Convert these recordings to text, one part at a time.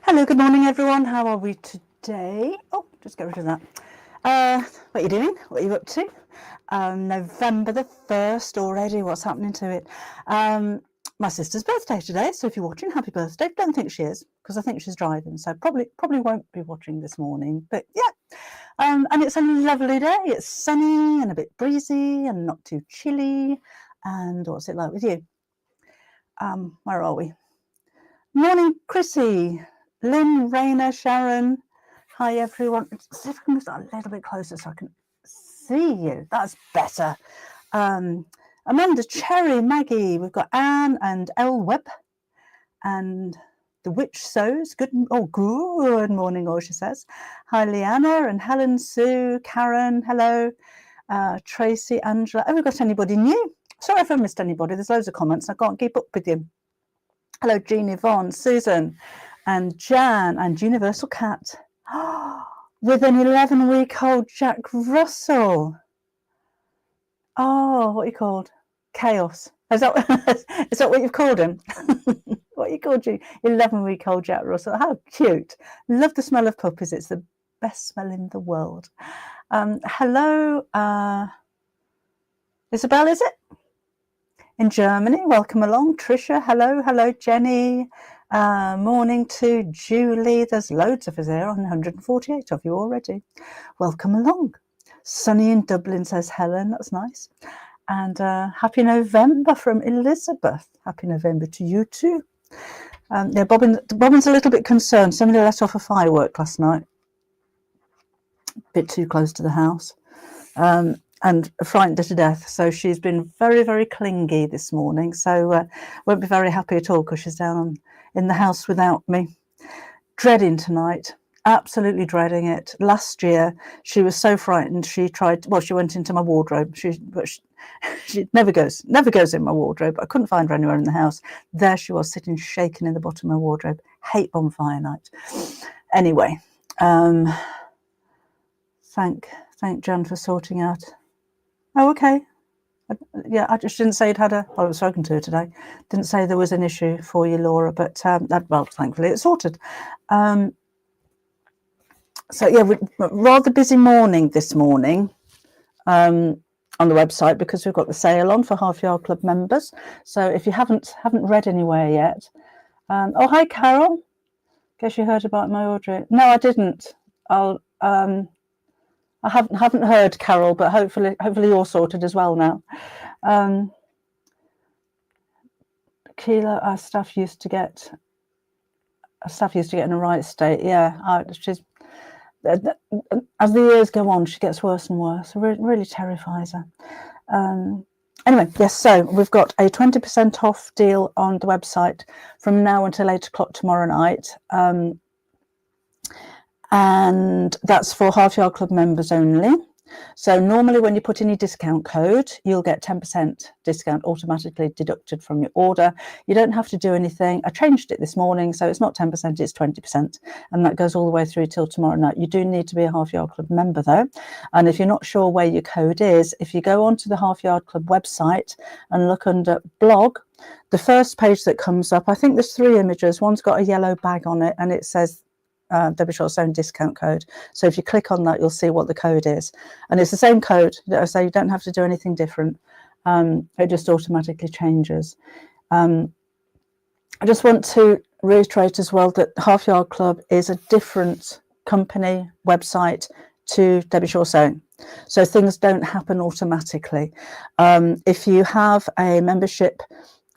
Hello, good morning everyone. How are we today? Oh, just get rid of that. What are you doing? What are you up to? November the 1st already. What's happening to it? My sister's birthday today, so if you're watching, happy birthday. Don't think she is, because I think she's driving, so probably won't be watching this morning. But yeah, and it's a lovely day. It's sunny and a bit breezy and not too chilly. And what's it like with you? Where are we? Morning, Chrissy. Lynn, Raina, Sharon, hi everyone. Let's see if I can move that a little bit closer so I can see you. That's better. Amanda, Cherry, Maggie, we've got Anne and Elle Webb and the Witch Sews. Good morning, all she says. Hi, Leanna and Helen, Sue, Karen, hello. Tracy, Angela. Have we got anybody new? Sorry if I missed anybody. There's loads of comments. I can't keep up with you. Hello, Jean, Yvonne, Susan, and Jan, and Universal Cat, with an 11-week-old Jack Russell. Oh, what are you called? Chaos. Is that what you've called him? What you called you? 11-week-old Jack Russell. How cute. Love the smell of puppies. It's the best smell in the world. Hello, Isabel, is it? In Germany, welcome along. Trisha, hello, Jenny. Morning to Julie. There's loads of us here, 148 of you already. Welcome along. Sunny in Dublin, says Helen. That's nice. And happy November from Elizabeth. Happy November to you too. Yeah, Bobbin's a little bit concerned. Somebody let off a firework last night. A bit too close to the house. And frightened her to death. So she's been very, very clingy this morning. So won't be very happy at all because she's down in the house without me. Dreading tonight. Absolutely dreading it. Last year, she was so frightened. She went into my wardrobe. She never goes in my wardrobe. I couldn't find her anywhere in the house. There she was, sitting shaking in the bottom of my wardrobe. Hate bonfire night. Anyway, thank Jan for sorting out. Oh, okay. Yeah, I just didn't say I've spoken to her today. Didn't say there was an issue for you, Laura, but well, thankfully it's sorted. So yeah, rather busy morning this morning on the website because we've got the sale on for Halfyard Club members. So if you haven't read anywhere yet, oh hi Carol. Guess you heard about my order. No, I didn't. I haven't heard, Carol, but hopefully you're sorted as well now. Keela, our staff used to get in a right state. Yeah, she's as the years go on, she gets worse and worse. It really terrifies her. Anyway, yes. So we've got a 20% off deal on the website from now until 8 o'clock tomorrow night. And that's for Halfyard Club members only. So normally when you put in your discount code, you'll get 10% discount automatically deducted from your order. You don't have to do anything. I changed it this morning, so it's not 10%, it's 20%. And that goes all the way through till tomorrow night. You do need to be a Halfyard Club member though. And if you're not sure where your code is, if you go onto the Halfyard Club website and look under blog, the first page that comes up, I think there's 3 images. One's got a yellow bag on it and it says Debbie Short's own discount code. So if you click on that, you'll see what the code is, and it's the same code. So you don't have to do anything different. It just automatically changes. I just want to reiterate as well that Halfyard Club is a different company website to Debbie Shore Sewing, so things don't happen automatically. If you have a membership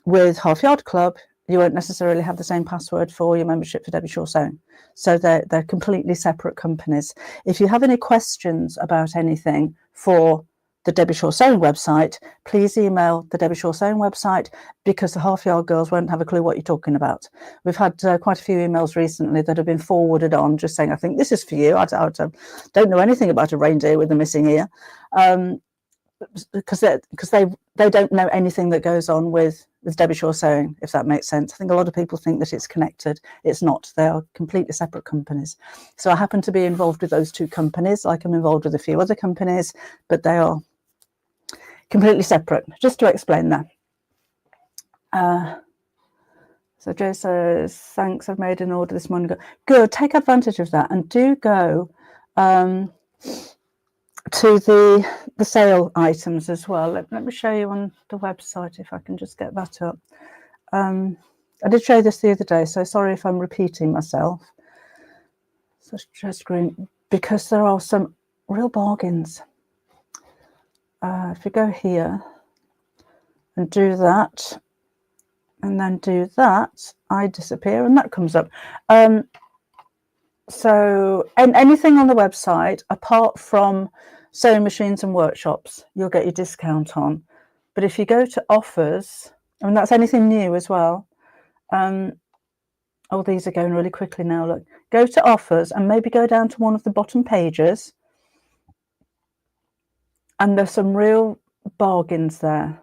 with Halfyard Club, you won't necessarily have the same password for your membership for Debbie Shore Sewing. So they're completely separate companies. If you have any questions about anything for the Debbie Shore Sewing website, please email the Debbie Shore Sewing website, because the Halfyard girls won't have a clue what you're talking about. We've had quite a few emails recently that have been forwarded on just saying, I think this is for you. I don't know anything about a reindeer with a missing ear. Because they don't know anything that goes on with Debbie Shore Sewing, if that makes sense. I think a lot of people think that it's connected. It's not. They are completely separate companies. So I happen to be involved with those 2 companies, like I'm involved with a few other companies, but they are completely separate, just to explain that. So Joe says, thanks, I've made an order this morning. Good, take advantage of that and do go to the sale items as well. Let me show you on the website if I can just get that up. I did show this the other day, so sorry if I'm repeating myself. So share screen, because there are some real bargains. If you go here and do that, and then do that, I disappear and that comes up. So anything on the website apart from sewing machines and workshops, you'll get your discount on. But if you go to offers, and that's anything new as well. Oh, these are going really quickly now. Look, go to offers and maybe go down to one of the bottom pages. And there's some real bargains there.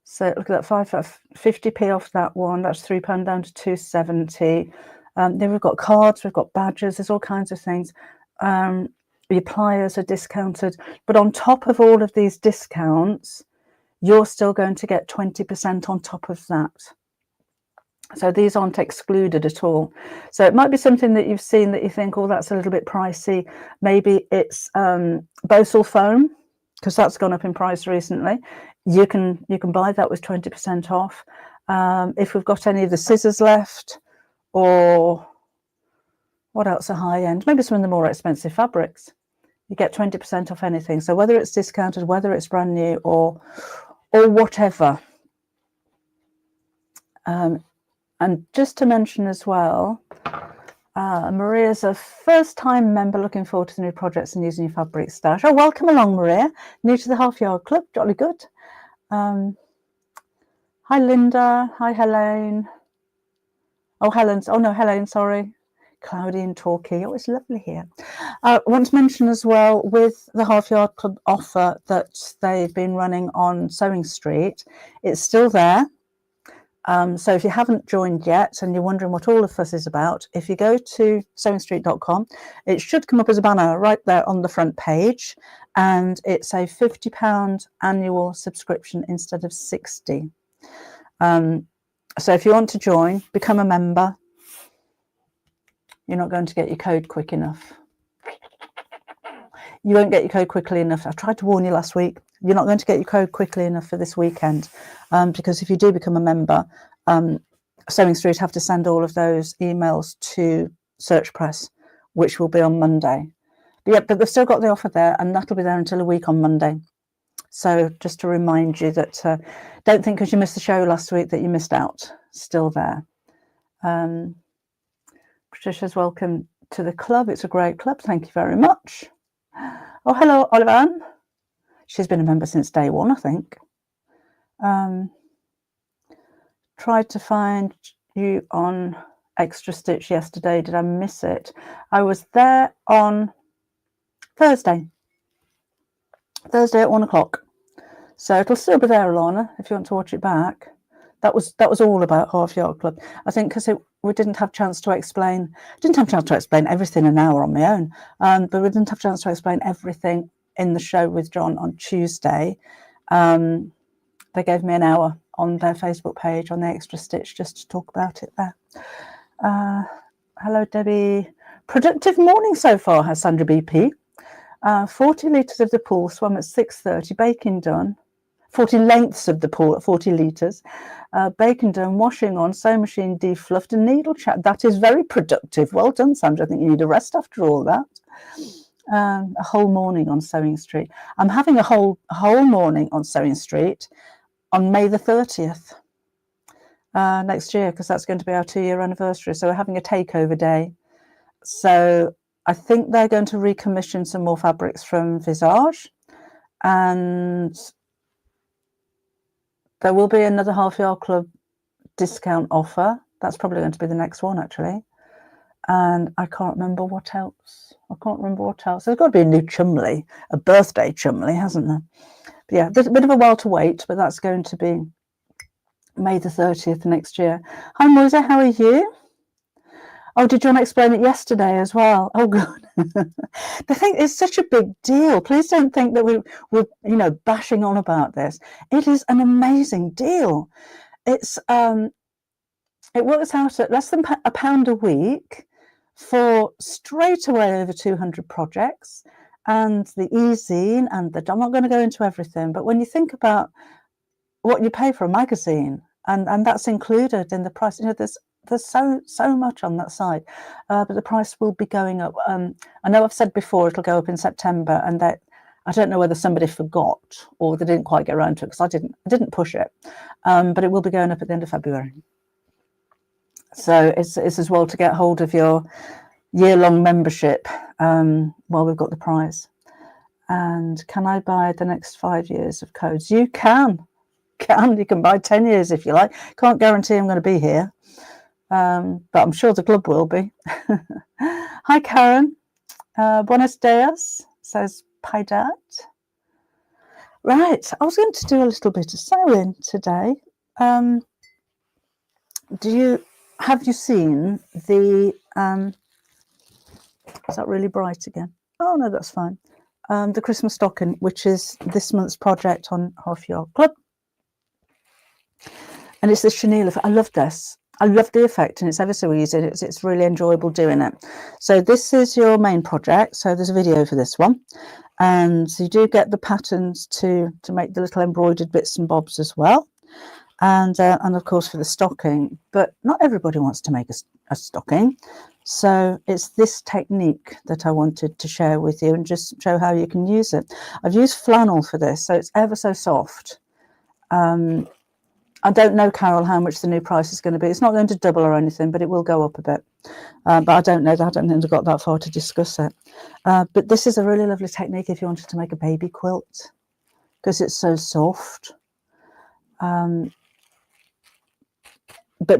So look at that, 50p off that one. That's £3 down to £2.70. Then we've got cards, we've got badges, there's all kinds of things. Your pliers are discounted. But on top of all of these discounts, you're still going to get 20% on top of that. So these aren't excluded at all. So it might be something that you've seen that you think, oh, that's a little bit pricey. Maybe it's Bosal foam, because that's gone up in price recently. You can buy that with 20% off. If we've got any of the scissors left, or what else are high end? Maybe some of the more expensive fabrics. You get 20% off anything. So whether it's discounted, whether it's brand new, or whatever. And just to mention as well, Maria's a first-time member, looking forward to the new projects and using your fabric stash. Oh, welcome along, Maria. New to the Halfyard Club, jolly good. Hi, Linda. Hi, Helene. Oh, Helen's. Oh, no, Helene, sorry. Cloudy and Torquay. Oh, it's lovely here. I want to mention as well, with the Halfyard Club offer that they've been running on Sewing Street, it's still there. So if you haven't joined yet and you're wondering what all of this is about, if you go to sewingstreet.com, it should come up as a banner right there on the front page, and it's a £50 annual subscription instead of 60. So if you want to join, become a member. You're not going to get your code quick enough. You won't get your code quickly enough. I tried to warn you last week. You're not going to get your code quickly enough for this weekend, because if you do become a member, Sewing Street have to send all of those emails to Search Press, which will be on Monday. But they've still got the offer there, and that'll be there until a week on Monday. So just to remind you that don't think because you missed the show last week that you missed out. Still there. Patricia's welcome to the club. It's a great club. Thank you very much. Oh, hello, Oliver. She's been a member since day one, I think. Tried to find you on Extra Stitch yesterday. Did I miss it? I was there on Thursday at 1 o'clock. So it'll still be there, Alana, if you want to watch it back. That was all about Halfyard Club. I think because we didn't have a chance to explain. Everything an hour on my own, but we didn't have a chance to explain everything in the show with John on Tuesday. They gave me an hour on their Facebook page on the Extra Stitch just to talk about it there. Hello, Debbie. Productive morning so far, has Sandra BP. 40 litres of the pool swum at 6:30, baking done. 40 lengths of the pool at 40 litres. Bacon done, washing on, sewing machine defluffed, and needle chat. That is very productive. Well done, Sandra. I think you need a rest after all that. A whole morning on Sewing Street. I'm having a whole morning on Sewing Street on May the 30th next year, because that's going to be our 2-year anniversary. So we're having a takeover day. So I think they're going to recommission some more fabrics from Visage, and there will be another Halfyard Club discount offer. That's probably going to be the next one, actually. And I can't remember what else. There's got to be a new chumley, a birthday chumley, hasn't there? But yeah, there's a bit of a while to wait, but that's going to be May the 30th next year. Hi, Moise, how are you? Oh, did you want to explain it yesterday as well? Oh, good. The thing is such a big deal. Please don't think that we're bashing on about this. It is an amazing deal. It's it works out at less than £1 a week for straight away over 200 projects, and the e-zine, and I'm not going to go into everything, but when you think about what you pay for a magazine, and that's included in the price, you know, there's so much on that side, but the price will be going up. I know I've said before it'll go up in September, and that I don't know whether somebody forgot or they didn't quite get around to it, because I didn't push it, but it will be going up at the end of February. So it's as well to get hold of your year-long membership while we've got the prize. And can I buy the next 5 years of codes? You can. You can buy 10 years if you like. Can't guarantee I'm going to be here, but I'm sure the club will be. Hi Karen, buenos dias, says Paidat. Right, I was going to do a little bit of sewing today. Have you seen the is that really bright again? Oh no, that's fine. The Christmas stocking, which is this month's project on Halfyard Club. And it's the chenille. I love this. I love the effect, and it's ever so easy. It's really enjoyable doing it. So this is your main project. So there's a video for this one, and you do get the patterns to make the little embroidered bits and bobs as well, and of course for the stocking. But not everybody wants to make a stocking, so it's this technique that I wanted to share with you and just show how you can use it. I've used flannel for this, so it's ever so soft. I don't know, Carol, how much the new price is going to be. It's not going to double or anything, but it will go up a bit. But I don't know that. I don't think I've got that far to discuss it. But this is a really lovely technique if you wanted to make a baby quilt, because it's so soft. But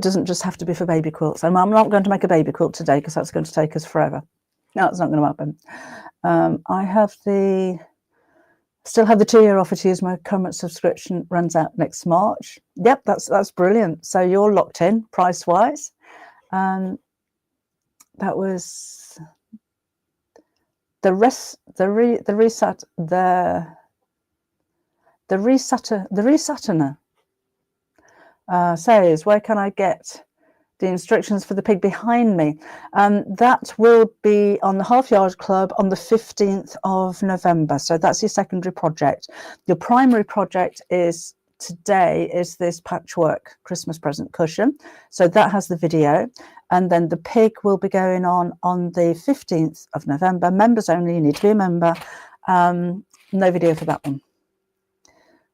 doesn't just have to be for baby quilts. I'm not going to make a baby quilt today because that's going to take us forever. No, it's not going to happen. I still have the 2-year offer to use my current subscription. Runs out next March. Yep, that's brilliant. So you're locked in price wise. That was the resetter says, where can I get the instructions for the pig behind me? That will be on the Halfyard Club on the 15th of November. So that's your secondary project. Your primary project is this patchwork Christmas present cushion. So that has the video. And then the pig will be going on the 15th of November. Members only, you need to be a member. No video for that one.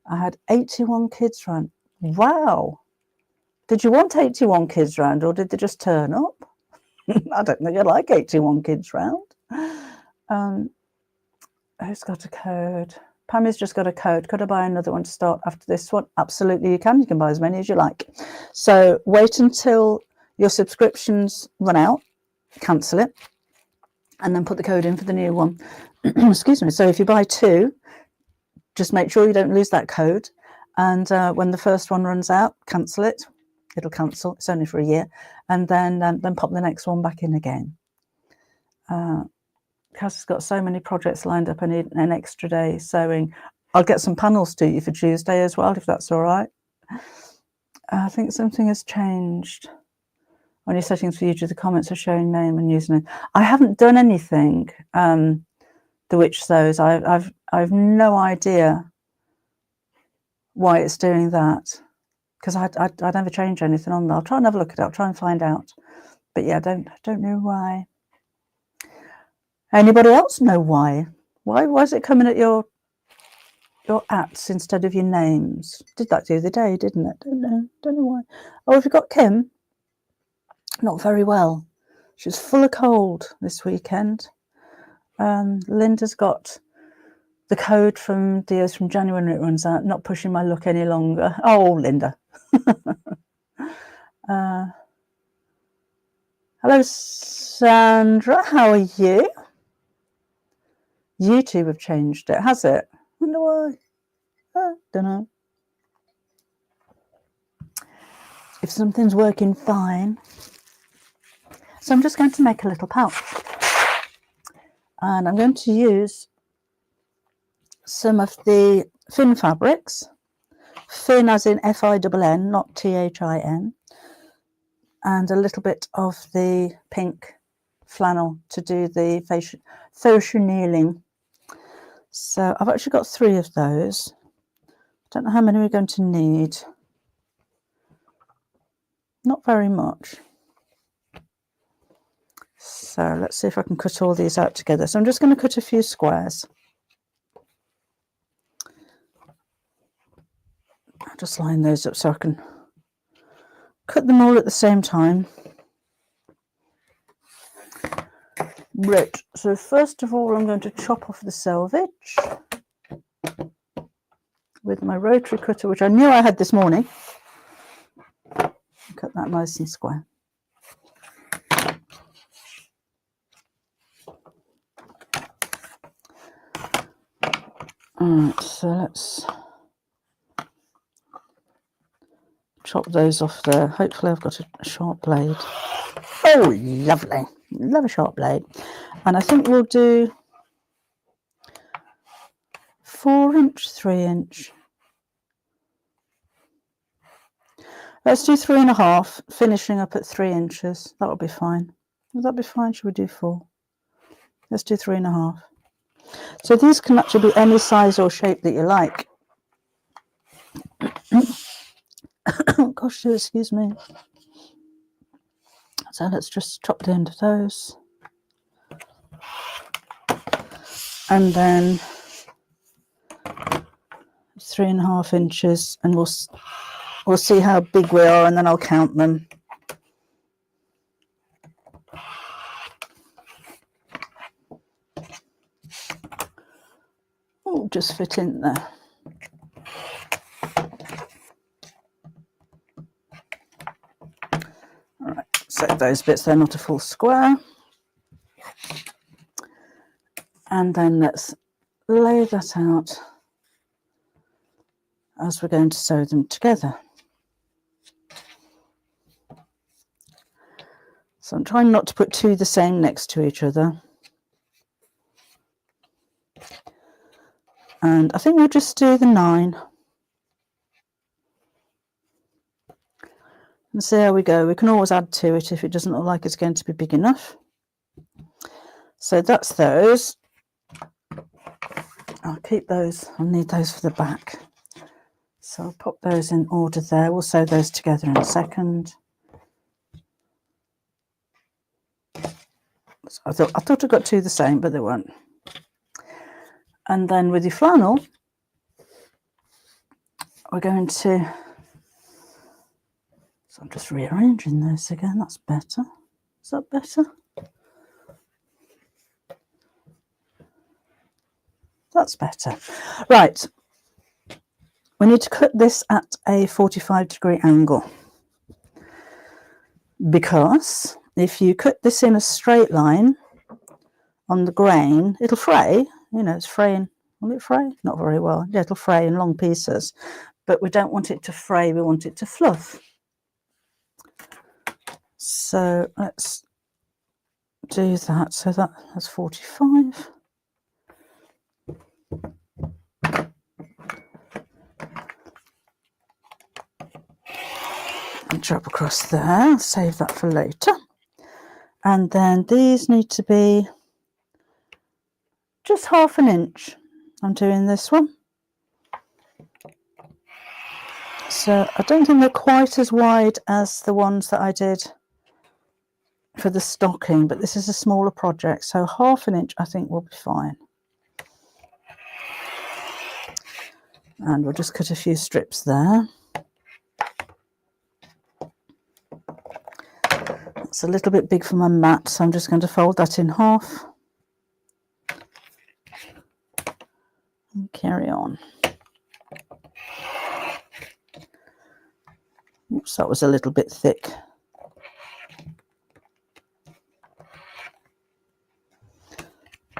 I had 81 kids round. Wow. Did you want 81 kids round, or did they just turn up? I don't think I like 81 kids round. Who's got a code? Pammy's just got a code. Could I buy another one to start after this one? Absolutely, you can. You can buy as many as you like. So wait until your subscriptions run out, cancel it, and then put the code in for the new one. Excuse me. So if you buy 2, just make sure you don't lose that code. And when the first one runs out, cancel it. It'll cancel. It's only for a year, and then pop the next one back in again. Cass has got so many projects lined up. I need an extra day sewing. I'll get some panels to you for Tuesday as well, if that's all right. I think something has changed on your settings for YouTube. The comments are showing name and username. I haven't done anything. The Witch Sews. I've no idea why it's doing that, because I never change anything on there. I'll try and have a look at it. I'll try and find out. But yeah, I don't know why. Anybody else know why? Why is it coming at your ats instead of your names? Did that the other day, didn't it? Don't know why. Oh, have you got Kim? Not very well. She's full of cold this weekend. Linda's got the code from Dios from January when it runs out. Not pushing my luck any longer. Oh, Linda. Hello, Sandra. How are you? YouTube have changed it, has it? Wonder why. Don't know. If something's working fine. So I'm just going to make a little pouch. And I'm going to use some of the Fin fabrics. Fin as in Fin, not Thin. and a little bit of the pink flannel to do the faux chenilling. So I've actually got 3 of those. Don't know how many we're going to need. Not very much. So let's see if I can cut all these out together. So I'm just going to cut a few squares. I'll just line those up so I can cut them all at the same time. Right, so first of all I'm going to chop off the selvage with my rotary cutter, which I knew I had this morning. Cut that nice and square. Alright, so let's chop those off there. Hopefully I've got a sharp blade. Oh, lovely. Love a sharp blade. And I think we'll do 4-inch, 3-inch. Let's do 3.5, finishing up at 3 inches. That'll be fine. Will that be fine? Should we do 4? Let's do 3.5. So these can actually be any size or shape that you like. Oh gosh, excuse me. So let's just chop the end of those. And then 3.5 inches, and we'll see how big we are, and then I'll count them. Oh, just fit in there. All right, so those bits, they're not a full square. And then let's lay that out as we're going to sew them together. So I'm trying not to put 2 the same next to each other. And I think we'll just do the 9. And see how we go. We can always add to it if it doesn't look like it's going to be big enough. So that's those. I'll keep those. I'll need those for the back. So I'll pop those in order there. We'll sew those together in a second. So I thought I got 2 the same, but they weren't. And then with your flannel, we're going to... So I'm just rearranging this again. That's better. Is that better? That's better. Right. We need to cut this at a 45-degree angle, because if you cut this in a straight line on the grain, it'll fray. You know, it's fraying. Will it fray? Not very well. Yeah, it'll fray in long pieces, but we don't want it to fray. We want it to fluff. So let's do that. So that's 45. And drop across there. Save that for later. And then these need to be just 1/2 inch. I'm doing this one. So I don't think they're quite as wide as the ones that I did for the stocking, but this is a smaller project, so 1/2 inch I think will be fine. And we'll just cut a few strips there. It's a little bit big for my mat, so I'm just going to fold that in half and carry on. Oops, that was a little bit thick.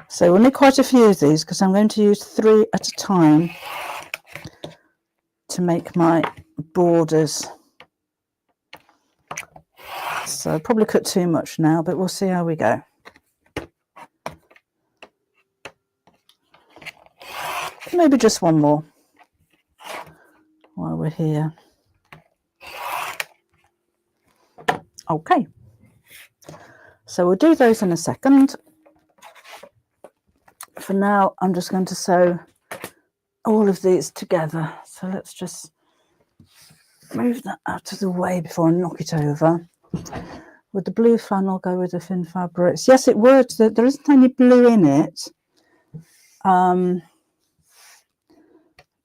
So we'll need quite a few of these, because I'm going to use 3 at a time to make my borders. So I'll probably cut too much now, but we'll see how we go. Maybe just one more while we're here. Okay, so we'll do those in a second. For now, I'm just going to sew all of these together. So let's just move that out of the way before I knock it over. Would the blue flannel go with the thin fabrics? Yes, it would. There isn't any blue in it.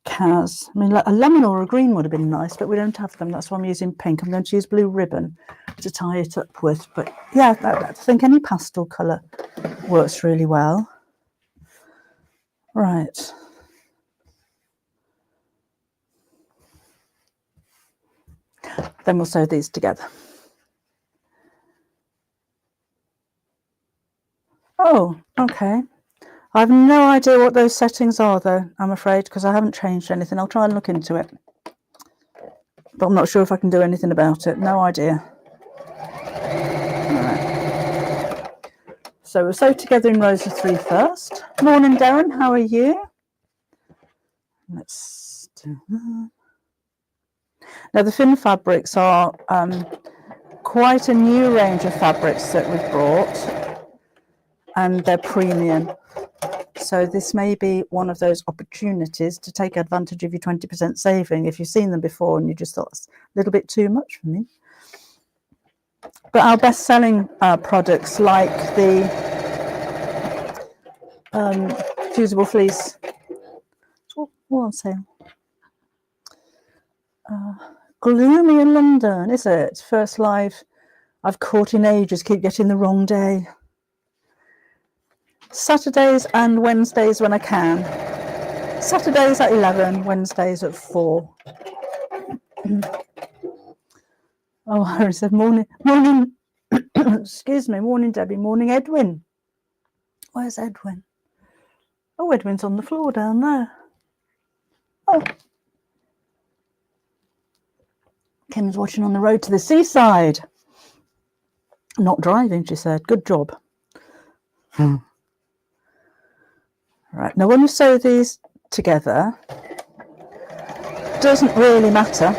Kaz, I mean, like a lemon or a green would have been nice, but we don't have them. That's why I'm using pink. I'm going to use blue ribbon to tie it up with. But yeah, I think any pastel colour works really well. Right. Then we'll sew these together. Oh, okay. I have no idea what those settings are, though, I'm afraid, because I haven't changed anything. I'll try and look into it. But I'm not sure if I can do anything about it. No idea. Right. So we'll sew together in rows of 3 first. Morning, Darren. How are you? Let's do that. Now, the thin fabrics are quite a new range of fabrics that we've brought, and they're premium. So this may be one of those opportunities to take advantage of your 20% saving if you've seen them before and you just thought it's a little bit too much for me. But our best-selling products, like the fusible fleece, all on sale. Gloomy in London, is it? First live I've caught in ages, keep getting the wrong day. Saturdays and Wednesdays when I can. Saturdays at 11, Wednesdays at 4. Oh, Harry said, morning, excuse me, morning, Debbie, morning, Edwin. Where's Edwin? Oh, Edwin's on the floor down there. Oh. Kim's watching on the road to the seaside. Not driving, she said. Good job. Right, now when you sew these together, it doesn't really matter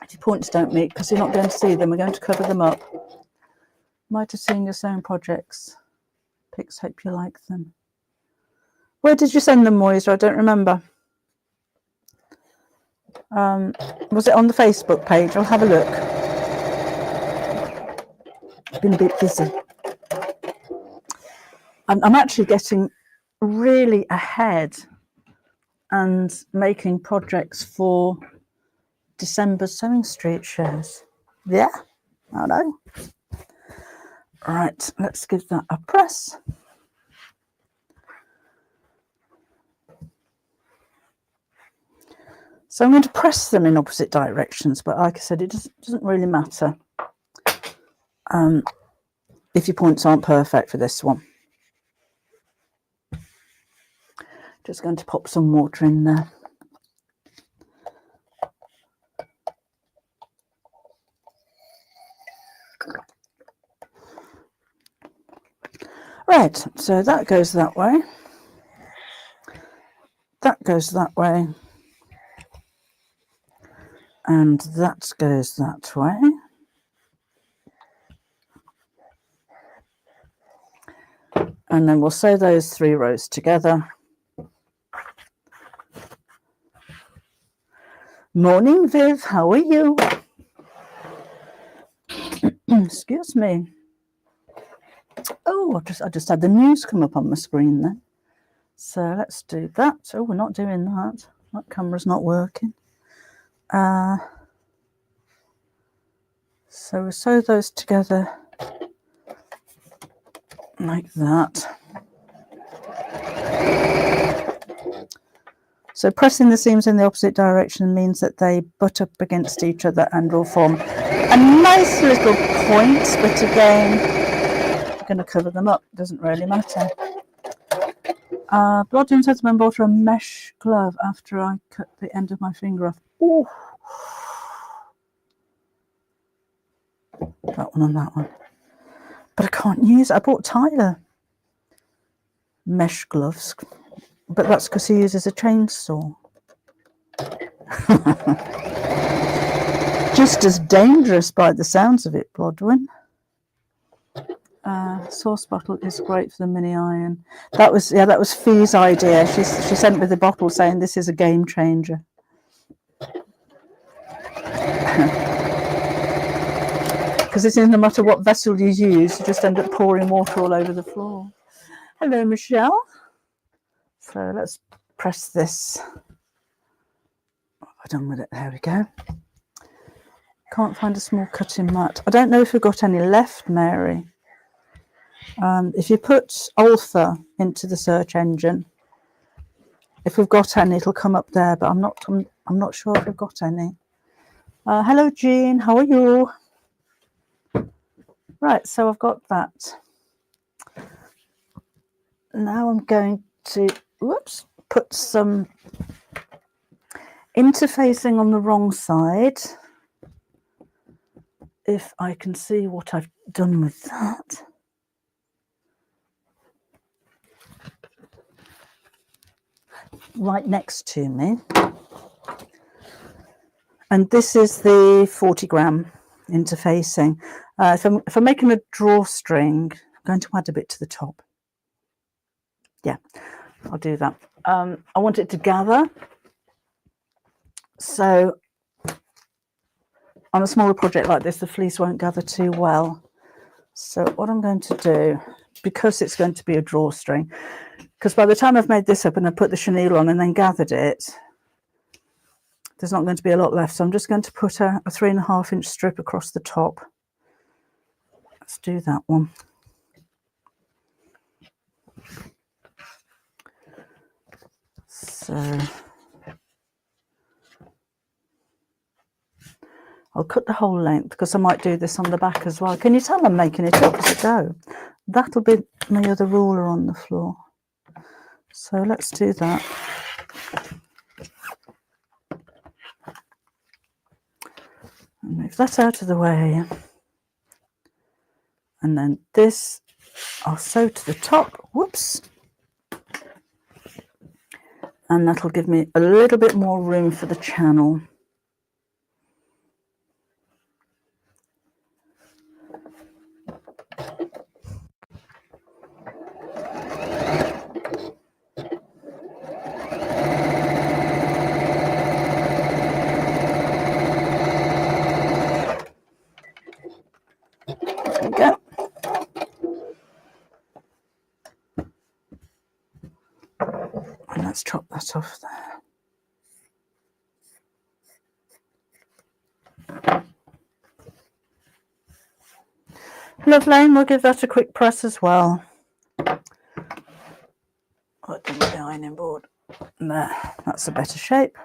if your points don't meet, because you're not going to see them. We're going to cover them up. Might have seen your sewing projects. Pics, hope you like them. Where did you send them, Moisa? I don't remember. Was it on the Facebook page? I'll have a look. Been a bit busy. I'm actually getting really ahead and making projects for December Sewing Street shows. Yeah, I know. Right, let's give that a press. So I'm going to press them in opposite directions, but like I said, it doesn't really matter if your points aren't perfect for this one. Just going to pop some water in there. Right, so that goes that way. That goes that way. And that goes that way. And then we'll sew those 3 rows together. Morning, Viv, how are you? Excuse me. Oh, I just had the news come up on my screen then. So let's do that. Oh, we're not doing that. That camera's not working. So we'll sew those together like that. So pressing the seams in the opposite direction means that they butt up against each other and will form a nice little point, but again, I'm going to cover them up. Doesn't really matter. Blood gentleman bought a mesh glove after I cut the end of my finger off. Ooh. That one and that one. But I can't use it. I bought Tyler mesh gloves, but that's because he uses a chainsaw. just as dangerous by the sounds of it, Bodwin. Sauce bottle is great for the mini iron. That was Fee's idea. She sent me the bottle saying this is a game changer. Because it is, no matter what vessel you use, you just end up pouring water all over the floor. Hello, Michelle. So let's press this. What have I done with it? There we go. Can't find a small cutting mat. I don't know if we've got any left, Mary. If you put Alpha into the search engine, if we've got any, it'll come up there. But I'm not sure if we've got any. Hello, Jean. How are you? Right. So I've got that. Now I'm going to put some interfacing on the wrong side. If I can see what I've done with that. Right next to me. And this is the 40 gram interfacing. If I'm making a drawstring, I'm going to add a bit to the top. Yeah, I'll do that. I want it to gather. So on a smaller project like this, the fleece won't gather too well. So what I'm going to do, because it's going to be a drawstring, because by the time I've made this up and I put the chenille on and then gathered it, there's not going to be a lot left. So I'm just going to put a 3.5 inch strip across the top. Let's do that one. So I'll cut the whole length because I might do this on the back as well. Can you tell I'm making it up as I go? That'll be my other ruler on the floor. So let's do that. And move that out of the way. And then this I'll sew to the top. Whoops. And that'll give me a little bit more room for the channel. There we go. And let's chop that off there. Lovely, and we'll give that a quick press as well. Put it on the ironing board. There, that's a better shape.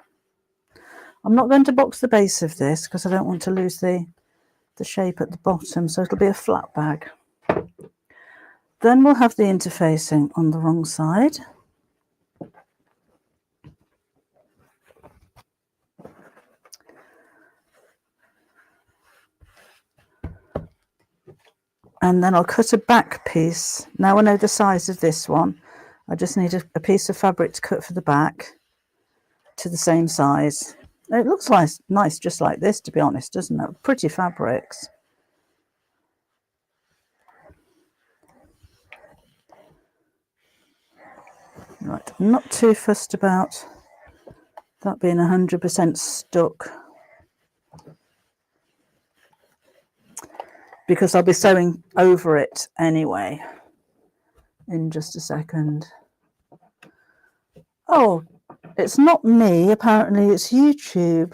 I'm not going to box the base of this because I don't want to lose the shape at the bottom, so it'll be a flat bag. Then we'll have the interfacing on the wrong side. And then I'll cut a back piece. Now I know the size of this one. I just need a piece of fabric to cut for the back to the same size. It looks nice just like this, to be honest, doesn't it? Pretty fabrics. Right, I'm not too fussed about that being 100% stuck, because I'll be sewing over it anyway in just a second. Oh, it's not me, apparently it's YouTube.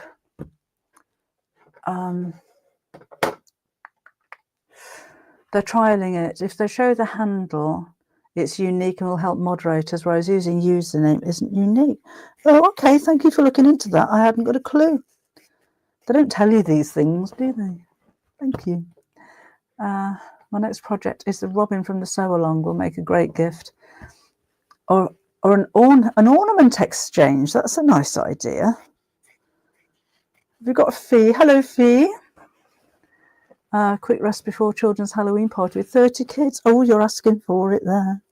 They're trialing it. If they show the handle, it's unique and will help moderators, whereas using username isn't unique. Oh, okay, thank you for looking into that. I hadn't got a clue. They don't tell you these things, do they? Thank you. My next project is the robin from the sew along. Will make a great gift, or an ornament exchange. That's a nice idea. Have you got a Fee? Hello, Fee. Quick rest before children's Halloween party with 30 kids. Oh, you're asking for it there.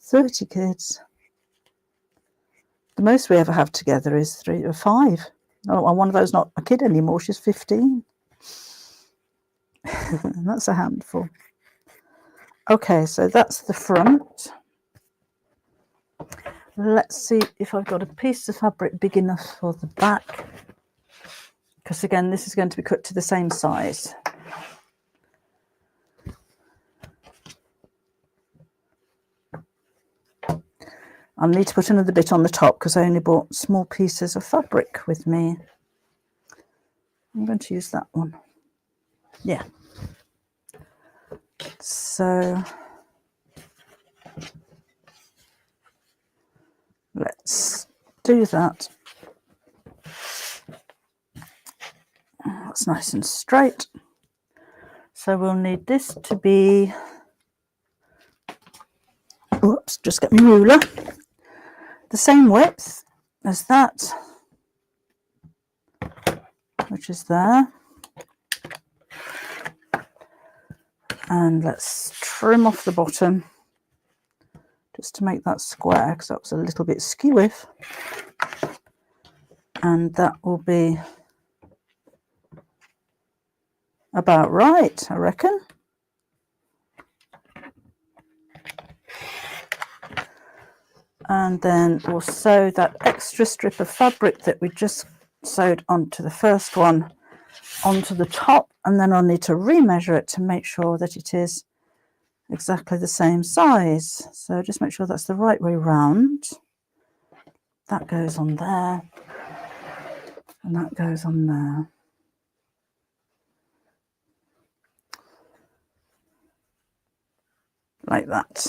30 kids. The most we ever have together is 3 or 5. Oh, one of those not a kid anymore, she's 15. That's a handful. Okay, so that's the front. Let's see if I've got a piece of fabric big enough for the back, because again, this is going to be cut to the same size. I'll need to put another bit on the top because I only bought small pieces of fabric with me. I'm going to use that one. Yeah. So let's do that. That's nice and straight. So we'll need this to be, oops, just get my ruler, the same width as that, which is there. And let's trim off the bottom just to make that square, because that was a little bit skewy. And that will be about right, I reckon. And then we'll sew that extra strip of fabric that we just sewed onto the first one onto the top, and then I'll need to remeasure it to make sure that it is exactly the same size. So just make sure that's the right way round. That goes on there, and that goes on there. Like that.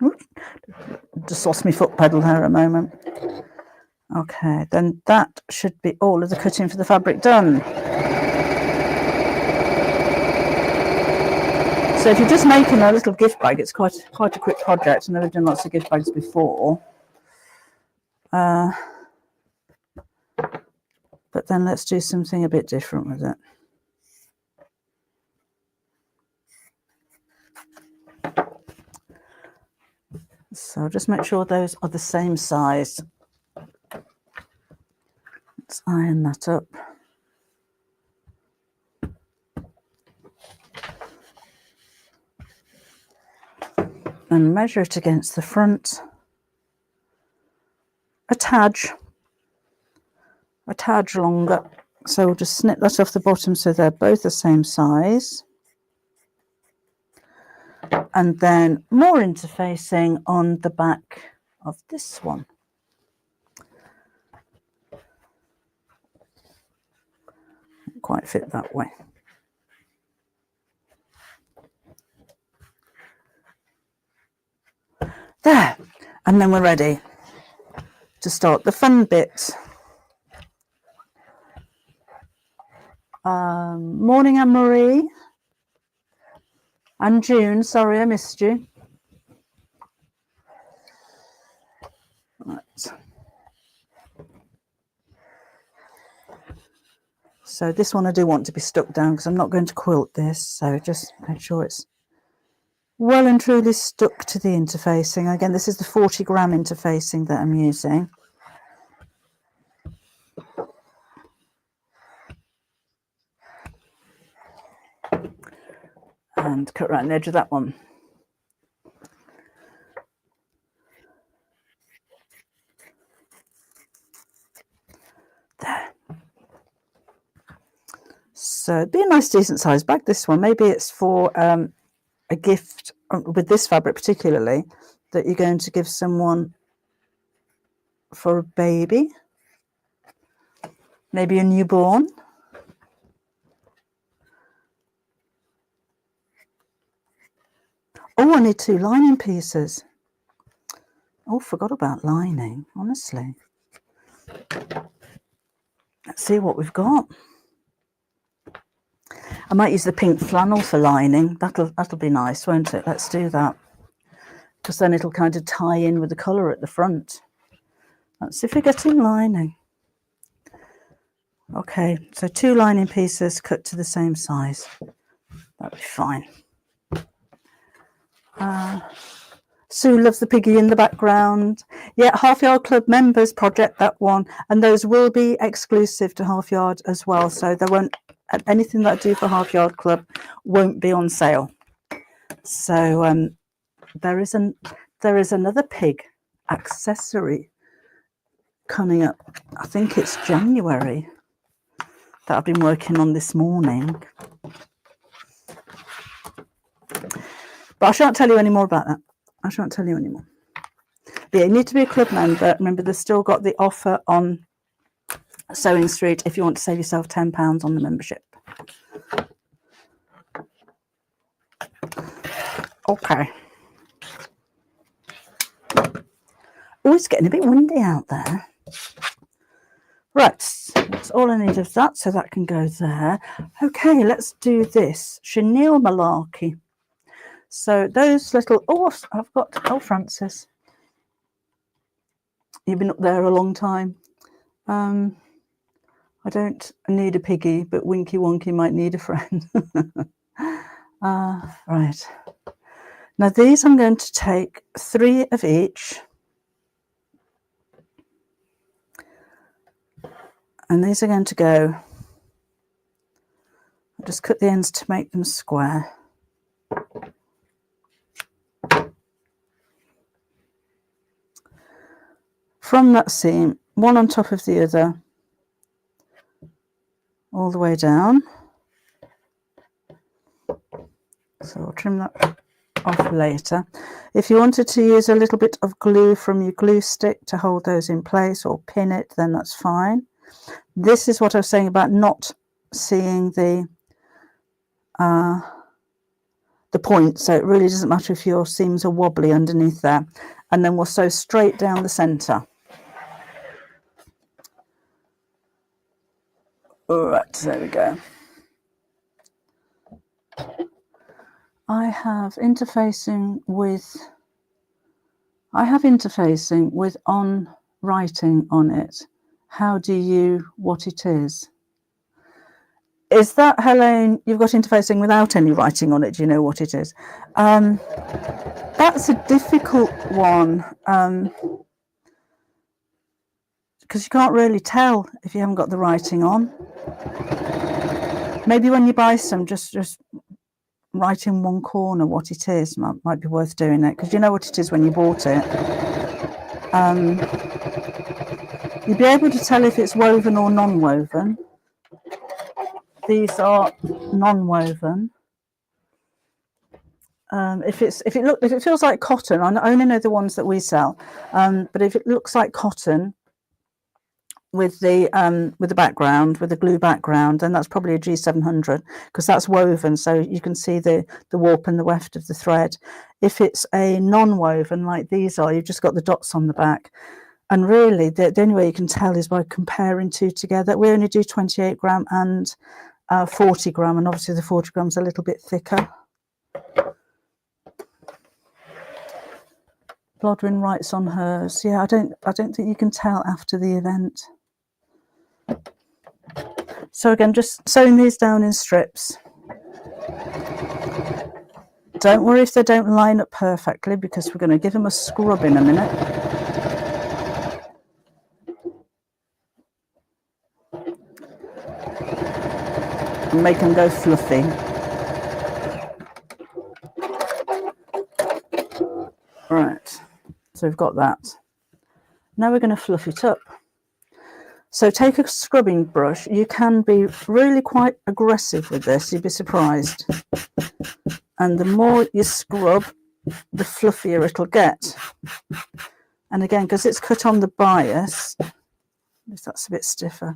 Oops. Just lost my foot pedal there a moment. Okay, then that should be all of the cutting for the fabric done. So if you're just making a little gift bag, it's quite a quick project. I know we've done lots of gift bags before. But then let's do something a bit different with it. So just make sure those are the same size. Let's iron that up. And measure it against the front. A tad longer. So we'll just snip that off the bottom so they're both the same size. And then more interfacing on the back of this one. Don't quite fit that way. There, and then we're ready to start the fun bit. Morning, Anne-Marie. And June, sorry I missed you. Right. So this one I do want to be stuck down because I'm not going to quilt this, so just make sure it's well and truly stuck to the interfacing. Again, this is the 40 gram interfacing that I'm using. And cut right on the edge of that one. There. So it'd be a nice decent sized bag, this one. Maybe it's for a gift with this fabric particularly that you're going to give someone for a baby, maybe a newborn. Oh, I need 2 lining pieces. Oh, forgot about lining, honestly. Let's see what we've got. I might use the pink flannel for lining. That'll be nice, won't it? Let's do that. Because then it'll kind of tie in with the colour at the front. Let's see if we're getting lining. Okay, so 2 lining pieces cut to the same size. That'll be fine. Sue loves the piggy in the background. Yeah, Halfyard Club members project, that one, and those will be exclusive to Halfyard as well. So there won't, anything that I do for Halfyard Club won't be on sale. So there is another pig accessory coming up. I think it's January that I've been working on this morning. But I shan't tell you any more about that. I shan't tell you anymore. Yeah, you need to be a club member. Remember, they've still got the offer on Sewing Street if you want to save yourself £10 on the membership. Okay. Oh, it's getting a bit windy out there. Right, that's all I need of that, so that can go there. Okay, let's do this. Chenille malarkey. So those little, oh, Francis, you've been up there a long time. I don't need a piggy, but Winky Wonky might need a friend. Right. Now these I'm going to take 3 of each. And these are going to go, I'll just cut the ends to make them square. From that seam, one on top of the other, all the way down. So I'll trim that off later. If you wanted to use a little bit of glue from your glue stick to hold those in place or pin it, then that's fine. This is what I was saying about not seeing the point, so it really doesn't matter if your seams are wobbly underneath there. And then we'll sew straight down the centre. All right, there we go. I have interfacing with on writing on it. How do you, what it is? Is that, Helene, you've got interfacing without any writing on it? Do you know what it is? That's a difficult one, because you can't really tell if you haven't got the writing on. Maybe when you buy some, just write in one corner what it is. Might be worth doing it, because you know what it is when you bought it. You'll be able to tell if it's woven or non-woven. These are non-woven. If it feels like cotton, I only know the ones that we sell. But if it looks like cotton with the background, with the glue background, then that's probably a G700, because that's woven, so you can see the warp and the weft of the thread. If it's a non-woven like these are, you've just got the dots on the back. And really, the only way you can tell is by comparing 2 together. We only do 28 gram and 40 gram, and obviously the 40 grams a little bit thicker. Blodwyn writes on hers. Yeah, I don't think you can tell after the event. So again, just sewing these down in strips. Don't worry if they don't line up perfectly, because we're going to give them a scrub in a minute. And make them go fluffy. Right, so we've got that. Now we're going to fluff it up. So take a scrubbing brush. You can be really quite aggressive with this, you'd be surprised. And the more you scrub, the fluffier it'll get. And again, because it's cut on the bias, if that's a bit stiffer,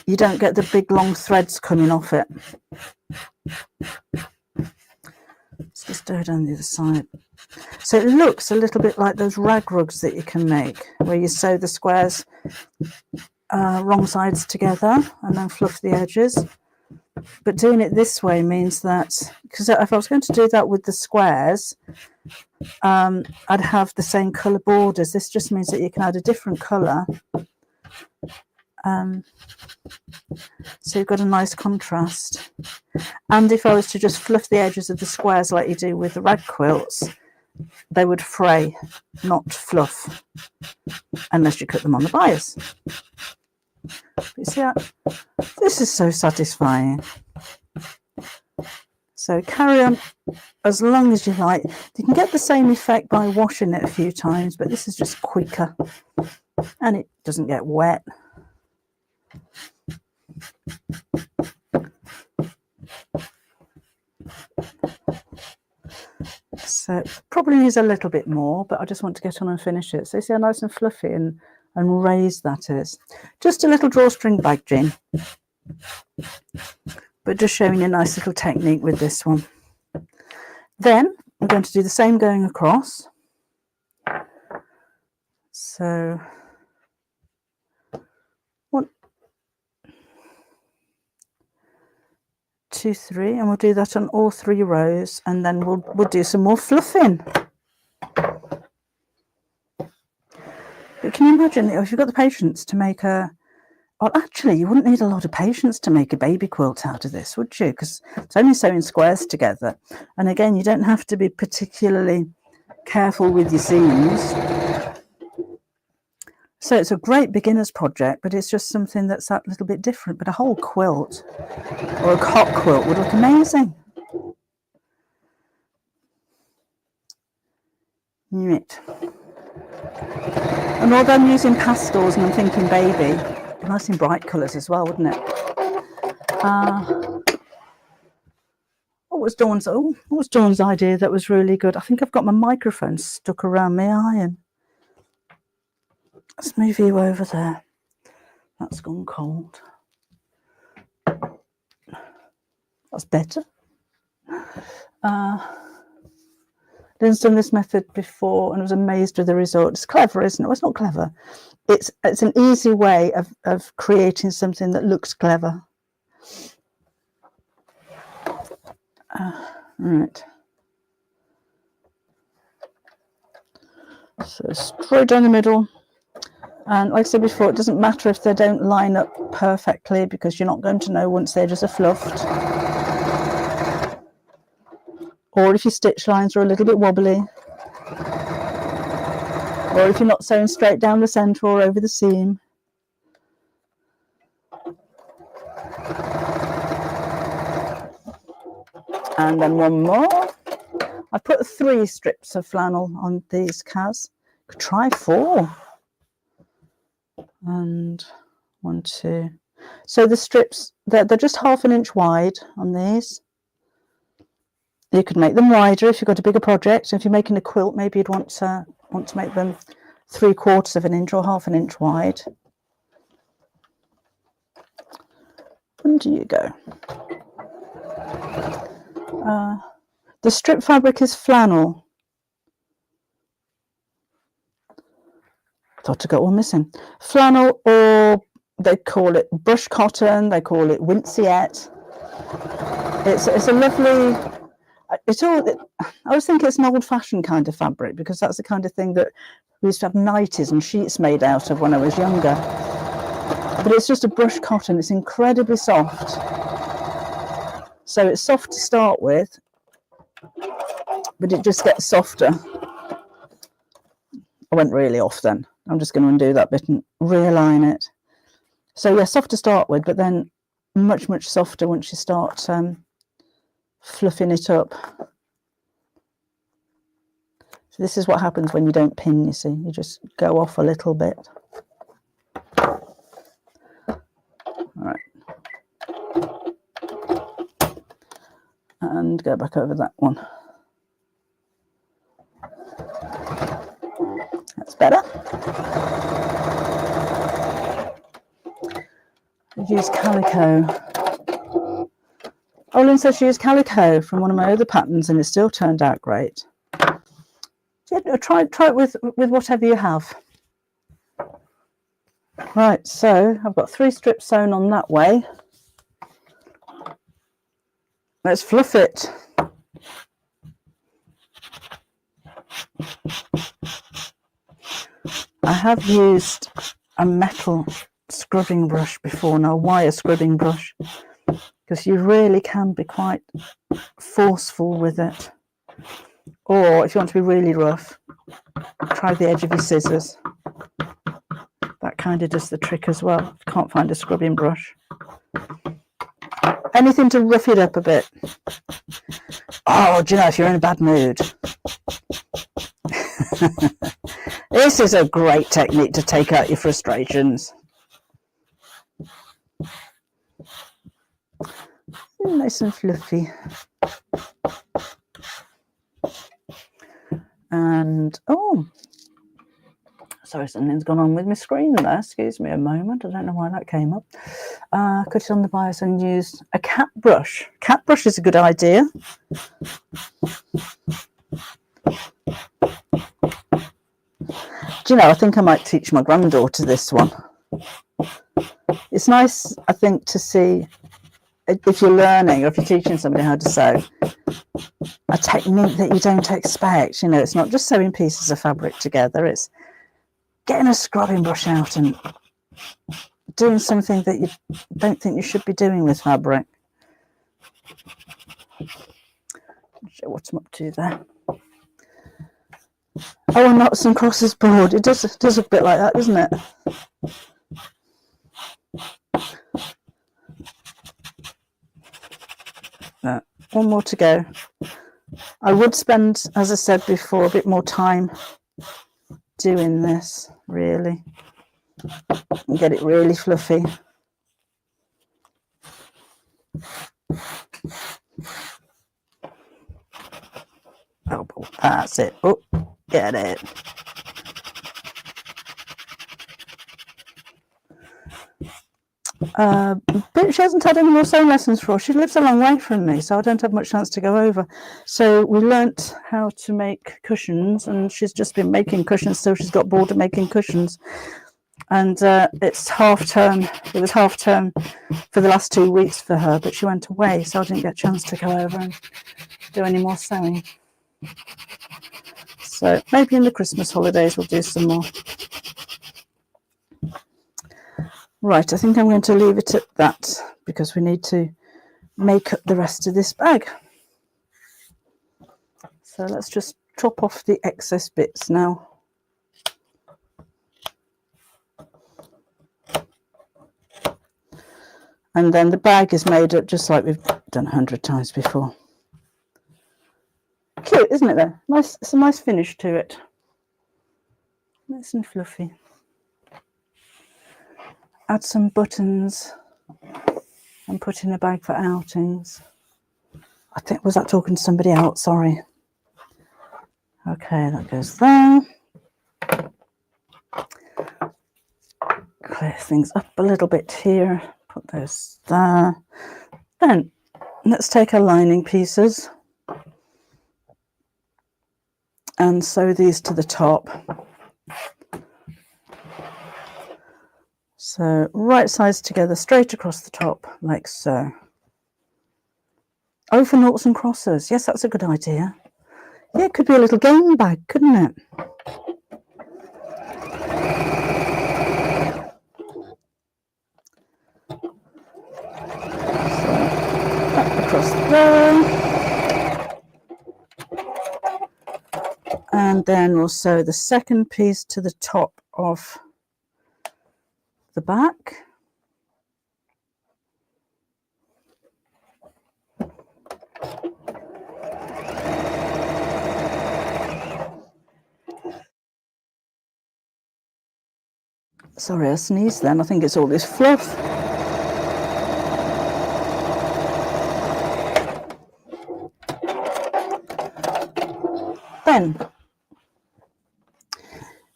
you don't get the big long threads coming off it. Let's just do it down the other side. So it looks a little bit like those rag rugs that you can make, where you sew the squares wrong sides together and then fluff the edges. But doing it this way means that, because if I was going to do that with the squares, I'd have the same colour borders. This just means that you can add a different colour. So you've got a nice contrast. And if I was to just fluff the edges of the squares like you do with the rag quilts, they would fray, not fluff, unless you cut them on the bias. You see that? This is so satisfying. So carry on as long as you like. You can get the same effect by washing it a few times, but this is just quicker and it doesn't get wet. So probably needs a little bit more, but I just want to get on and finish it. So you see how nice and fluffy and raised that is. Just a little drawstring badging, but just showing you a nice little technique with this one. Then I'm going to do the same going across. So 1, 2, 3, and we'll do that on all 3 rows, and then we'll do some more fluffing. But can you imagine if you've got the patience to make a, well, actually you wouldn't need a lot of patience to make a baby quilt out of this, would you? Because it's only sewing squares together, and again you don't have to be particularly careful with your seams. So it's a great beginner's project, but it's just something that's that little bit different. But a whole quilt or a cot quilt would look amazing. Right. And although I'm using pastels and I'm thinking baby, nice in bright colours as well, wouldn't it? What was Dawn's idea that was really good? I think I've got my microphone stuck around my iron. Let's move you over there. That's gone cold. That's better. Lynn's done this method before and was amazed with the result. It's clever, isn't it? Well, it's not clever. It's an easy way of creating something that looks clever. Right. So straight down the middle. And like I said before, it doesn't matter if they don't line up perfectly, because you're not going to know once they're just fluffed. Or if your stitch lines are a little bit wobbly. Or if you're not sewing straight down the centre or over the seam. And then one more. I put 3 strips of flannel on these Kaz. Could try 4. And 1, 2. So the strips, they're just 1/2 inch wide on these. You could make them wider if you've got a bigger project. So if you're making a quilt, maybe you'd want to make them 3/4 inch or 1/2 inch wide. Under you go. The strip fabric is flannel. Thought I got one missing. Flannel, or they call it brush cotton. They call it winciette. It's a lovely. I always think it's an old-fashioned kind of fabric, because that's the kind of thing that we used to have nighties and sheets made out of when I was younger. But it's just a brush cotton. It's incredibly soft. So it's soft to start with, but it just gets softer. I went really off then. I'm just going to undo that bit and realign it. So yeah, soft to start with, but then much, much softer once you start fluffing it up. So this is what happens when you don't pin, you see. You just go off a little bit. All right. And go back over that one. That's better. I've used calico. Oh, Lynn says she used calico from one of my other patterns and it still turned out great. Yeah, try it with whatever you have. Right, so I've got 3 strips sewn on that way. Let's fluff it. I have used a metal scrubbing brush before, no, a wire scrubbing brush. because you really can be quite forceful with it. Or if you want to be really rough, try the edge of your scissors. That kind of does the trick as well. Can't find a scrubbing brush. Anything to rough it up a bit. Oh, do you know, if you're in a bad mood, this is a great technique to take out your frustrations. Nice and fluffy. And, oh, sorry, something's gone on with my screen there. Excuse me a moment. I don't know why that came up. Cut it on the bias and use a cat brush. Cat brush is a good idea. Do you know, I think I might teach my granddaughter this one. It's nice, I think, to see if you're learning or if you're teaching somebody how to sew, a technique that you don't expect. You know, it's not just sewing pieces of fabric together, it's getting a scrubbing brush out and doing something that you don't think you should be doing with fabric. Show what I'm up to there. Oh, and knots and crosses board. It does a bit like that, doesn't it? One more to go. I would spend, as I said before, a bit more time doing this, really, and get it really fluffy. Oh, that's it. Oh, get it. But she hasn't had any more sewing lessons for. She lives a long way from me, so I don't have much chance to go over. So we learnt how to make cushions, and she's just been making cushions, so she's got bored of making cushions. And it's half term. It was half term for the last 2 weeks for her, but she went away, so I didn't get a chance to go over and do any more sewing. So maybe in the Christmas holidays we'll do some more. Right, I think I'm going to leave it at that because we need to make up the rest of this bag. So let's just chop off the excess bits now. And then the bag is made up just like we've done 100 times before. Cute, isn't it though? Nice, it's a nice finish to it. Nice and fluffy. Add some buttons and put in a bag for outings. I think, was that talking to somebody else? Sorry. Okay, that goes there. Clear things up a little bit here. Put those there. Then let's take our lining pieces and sew these to the top. So right sides together, straight across the top, like so. Oh, for noughts and crosses. Yes, that's a good idea. Yeah, it could be a little game bag, couldn't it? So, up across there. And then we'll sew the second piece to the top of the back. Sorry, I sneezed then. I think it's all this fluff. Then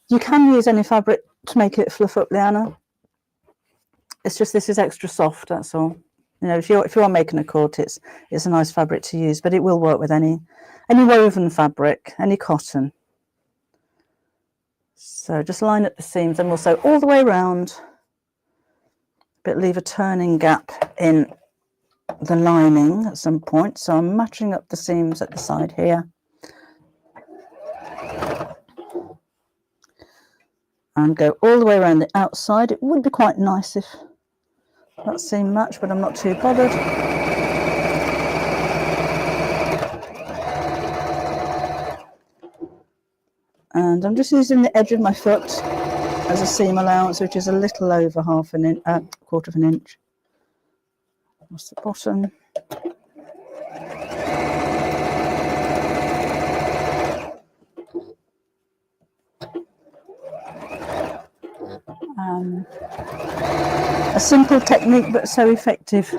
you can use any fabric to make it fluff up, Leanna. It's just this is extra soft, that's all. You know, if you are making a cut, it's a nice fabric to use, but it will work with any woven fabric, any cotton. So just line up the seams and we'll sew all the way around, but leave a turning gap in the lining at some point. So I'm matching up the seams at the side here. And go all the way around the outside. It would be quite nice if that seam match, but I'm not too bothered. And I'm just using the edge of my foot as a seam allowance, which is a little over half an inch, quarter of an inch. That's the bottom. A simple technique, but so effective.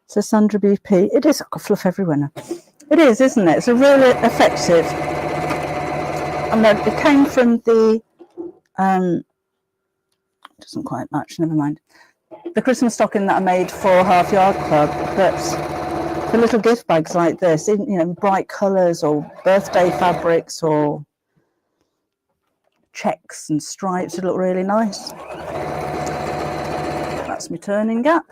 So Sandra BP, it is fluff everywhere now. It is, isn't it? It's a really effective. And then it came from the, doesn't quite match, never mind. The Christmas stocking that I made for Halfyard Club, but for little gift bags like this, you know, bright colours or birthday fabrics or checks and stripes would look really nice. That's my turning gap.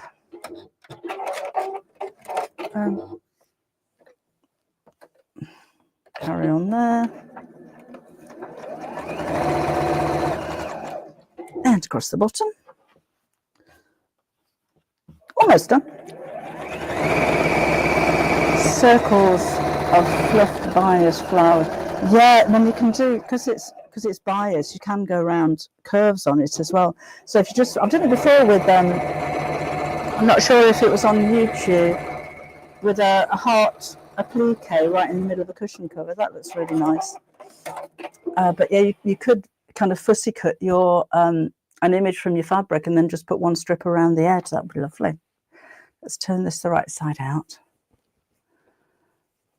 Carry on there. And across the bottom. Almost done. Circles of fluffed bias flower. Yeah, and then you can do, because it's bias, you can go around curves on it as well. So if you just, I've done it before with, I'm not sure if it was on YouTube, with a heart applique right in the middle of a cushion cover. That looks really nice. But yeah, you could kind of fussy cut your an image from your fabric and then just put one strip around the edge. That would be lovely. Let's turn this the right side out.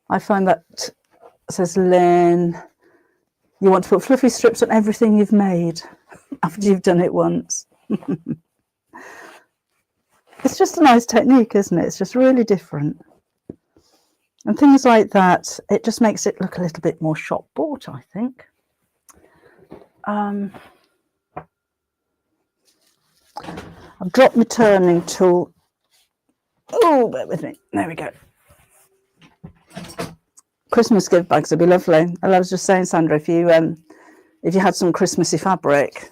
I find that, says Lynn, you want to put fluffy strips on everything you've made after you've done it once. It's just a nice technique, isn't it? It's just really different. And things like that, it just makes it look a little bit more shop bought, I think. I've dropped my turning tool. Oh, bear with me. There we go. Christmas gift bags would be lovely. I was just saying, Sandra, if you had some Christmassy fabric,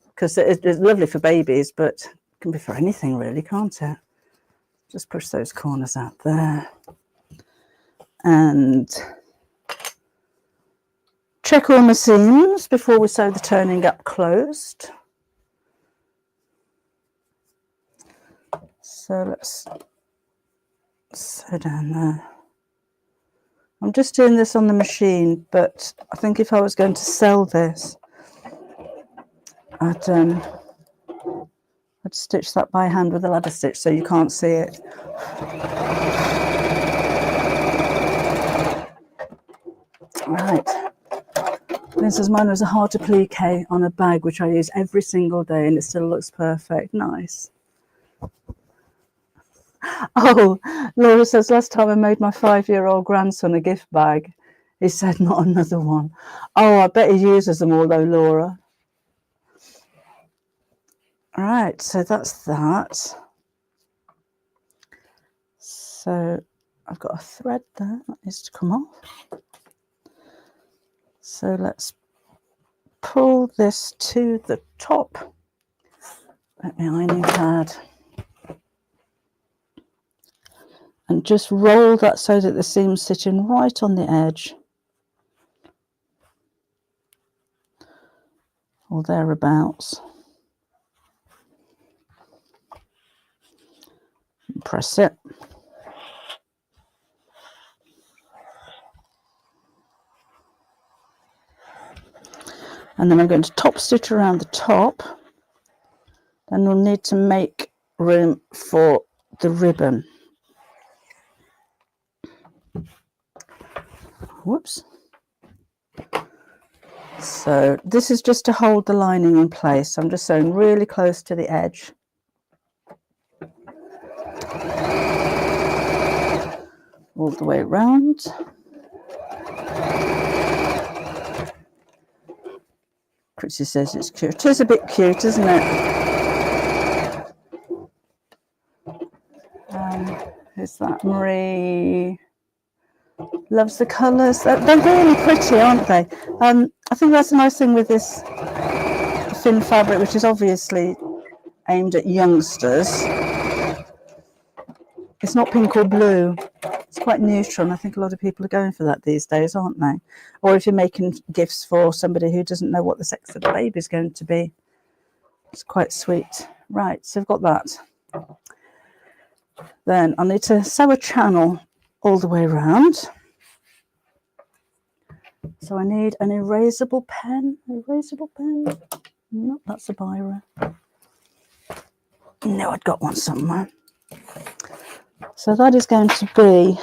because it's lovely for babies, but it can be for anything really, can't it? Just push those corners out there. And check all my seams before we sew the turning gap closed. So let's sew down there. I'm just doing this on the machine, but I think if I was going to sell this, I'd stitch that by hand with a ladder stitch so you can't see it. Right. This is mine was a heart applique on a bag, which I use every single day, and it still looks perfect. Nice. Oh, Laura says, last time I made my 5-year-old grandson a gift bag, he said, not another one. Oh, I bet he uses them all though, Laura. All right, so that's that. So I've got a thread there that needs to come off. So let's pull this to the top. Let me ironing pad. And just roll that so that the seam's sitting right on the edge. Or thereabouts. Press it. And then I'm going to top stitch around the top. Then we'll need to make room for the ribbon. Whoops. So this is just to hold the lining in place. I'm just sewing really close to the edge. All the way around. Chrissy says it's cute. It is a bit cute, isn't it? Who's that? Marie loves the colours. They're really pretty, aren't they? I think that's a nice thing with this thin fabric, which is obviously aimed at youngsters. It's not pink or blue. It's quite neutral, and I think a lot of people are going for that these days, aren't they? Or if you're making gifts for somebody who doesn't know what the sex of the baby is going to be. It's quite sweet. Right, so I've got that. Then I need to sew a channel all the way around. So I need an erasable pen. Erasable pen? No, that's a biro. No, I'd got one somewhere. So that is going to be,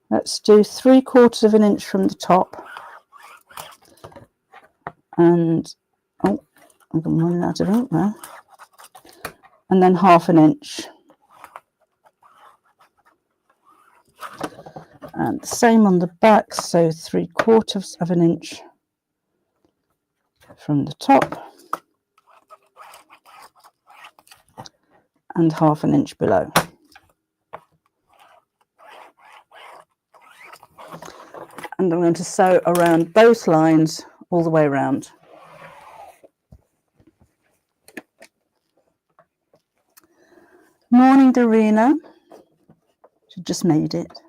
let's do 3/4 of an inch from the top. And, oh, I'm running out of ink there. And then 1/2 inch. And the same on the back, so 3/4 of an inch from the top. And 1/2 inch below. And I'm going to sew around both lines all the way around. Morning, Darina. She just made it.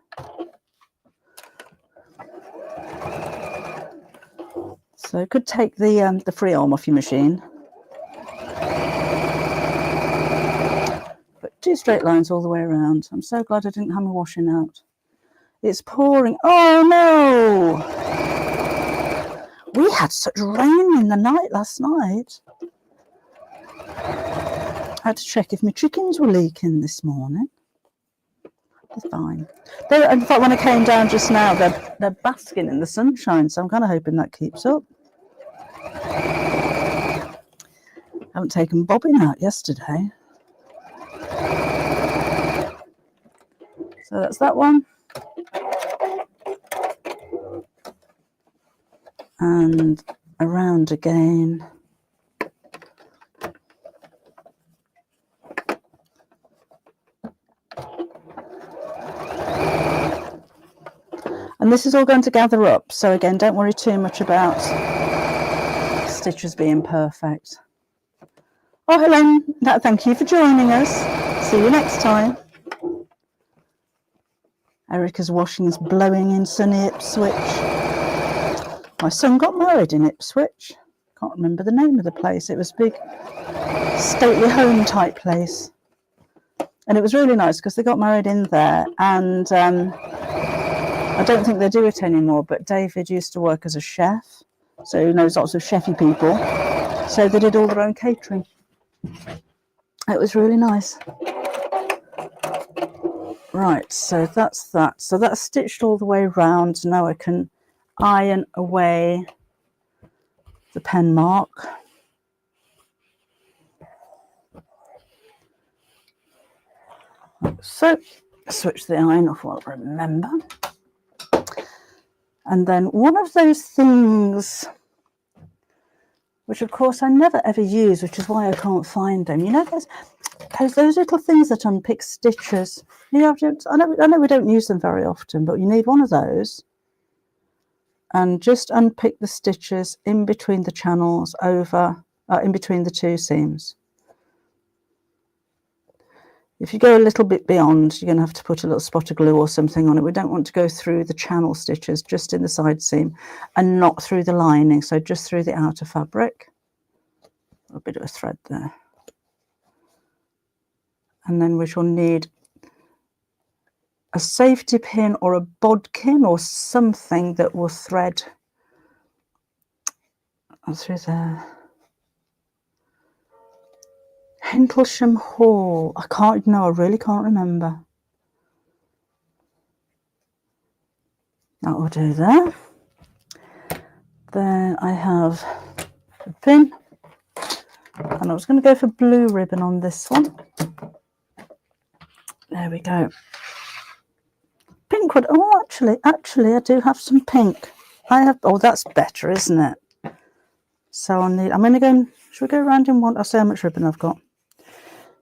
So I could take the free arm off your machine. But 2 straight lines all the way around. I'm so glad I didn't have my washing out. It's pouring. Oh no! We had such rain in the night last night. I had to check if my chickens were leaking this morning. They're fine. In fact, when I came down just now, they're basking in the sunshine, so I'm kind of hoping that keeps up. I haven't taken bobbin out yesterday. So that's that one. And around again. And this is all going to gather up. So again, don't worry too much about stitches being perfect. Oh, Helen, thank you for joining us. See you next time. Erica's washing is blowing in sunny Ipswich. My son got married in Ipswich. Can't remember the name of the place. It was a big stately home type place. And it was really nice because they got married in there. And I don't think they do it anymore, but David used to work as a chef. So he knows lots of chefy people. So they did all their own catering. It was really nice. Right, so that's that. So that's stitched all the way around. Now I can iron away the pen mark. So switch the iron off while I remember. And then one of those things, which of course I never ever use, which is why I can't find them. You know, there's those little things that unpick stitches. You know, I know we don't use them very often, but you need one of those. And just unpick the stitches in between the channels in between the 2 seams. If you go a little bit beyond, you're going to have to put a little spot of glue or something on it. We don't want to go through the channel stitches, just in the side seam and not through the lining. So just through the outer fabric. A bit of a thread there. And then we shall need a safety pin or a bodkin or something that will thread through there. Hentlesham Hall. I really can't remember. That will do there. Then I have a pin. And I was going to go for blue ribbon on this one. There we go. Pink would, oh, actually, I do have some pink. Oh, that's better, isn't it? So I'm going to go, should we go around in one? I'll see how much ribbon I've got.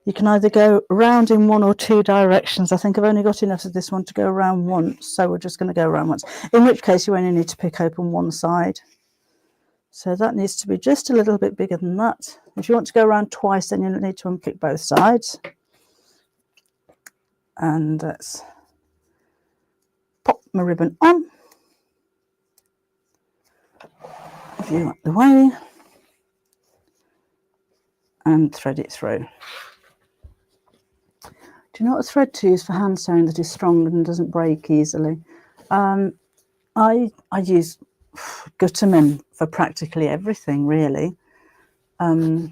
You can either go round in 1 or 2 directions. I think I've only got enough of this one to go around once. So we're just going to go around once. In which case you only need to pick open one side. So that needs to be just a little bit bigger than that. If you want to go around twice, then you'll need to unpick both sides. And let's pop my ribbon on. View up the way. And thread it through. Do you know what thread to use for hand sewing that is strong and doesn't break easily? I use Gutterman for practically everything, really. I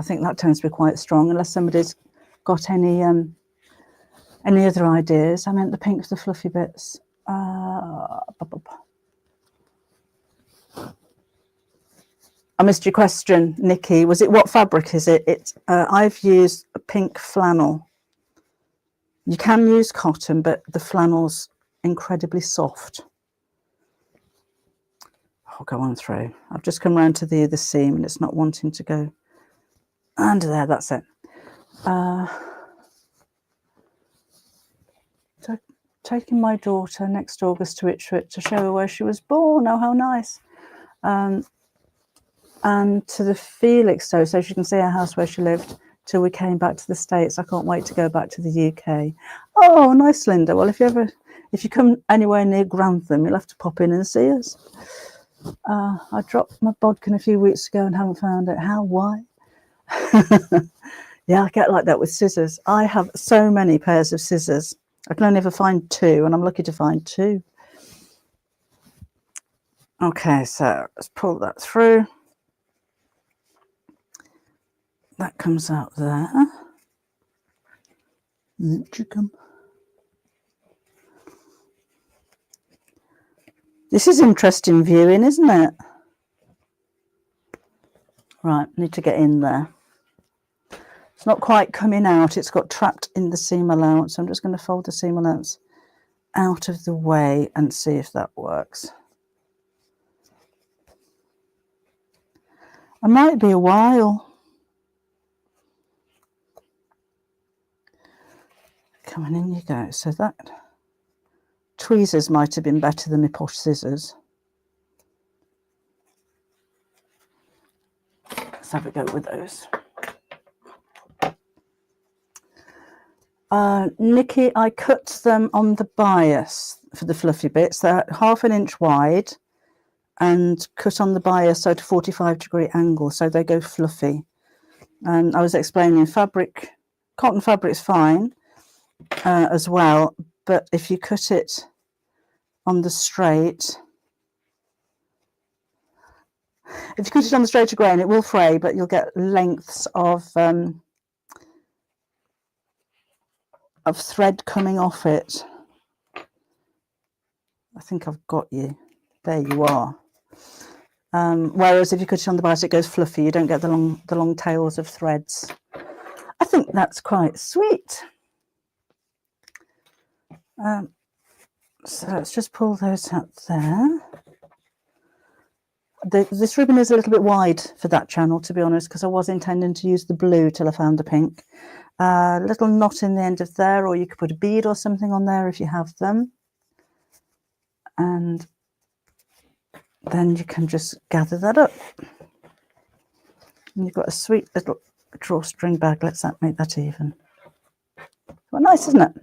think that tends to be quite strong, unless somebody's got any other ideas. I meant the pink for the fluffy bits. A mystery question, Nikki. Was it what fabric is it? I've used a pink flannel. You can use cotton, but the flannel's incredibly soft. I'll go on through. I've just come round to the other seam and it's not wanting to go under there. That's it. Taking my daughter next August to Ipswich to show her where she was born. Oh, how nice. And to the Felix so she can see our house where she lived till we came back to the States. I can't wait to go back to the UK. Oh, nice, Linda. Well, if you come anywhere near Grantham, you'll have to pop in and see us. I dropped my bodkin a few weeks ago and haven't found it. How? Why? Yeah, I get like that with scissors. I have so many pairs of scissors. I can only ever find 2, and I'm lucky to find 2. Okay, so let's pull that through. That comes out there. This is interesting viewing, isn't it? Right, need to get in there. It's not quite coming out. It's got trapped in the seam allowance. I'm just going to fold the seam allowance out of the way and see if that works. It might be a while. Coming in you go. So that tweezers might have been better than my posh scissors. Let's have a go with those. Nikki, I cut them on the bias for the fluffy bits. They're 1/2 inch wide and cut on the bias at a 45-degree angle, so they go fluffy. And I was explaining cotton fabric's fine as well, but if you cut it on the straight, grain, it will fray, but you'll get lengths of thread coming off it. I think I've got you. There you are. Whereas if you cut it on the bias, it goes fluffy. You don't get the long tails of threads. I think that's quite sweet. So let's just pull those out there. This ribbon is a little bit wide for that channel, to be honest, because I was intending to use the blue till I found the pink. Little knot in the end of there, or you could put a bead or something on there if you have them. And then you can just gather that up. And you've got a sweet little drawstring bag. Let's make that even. Well, nice, isn't it?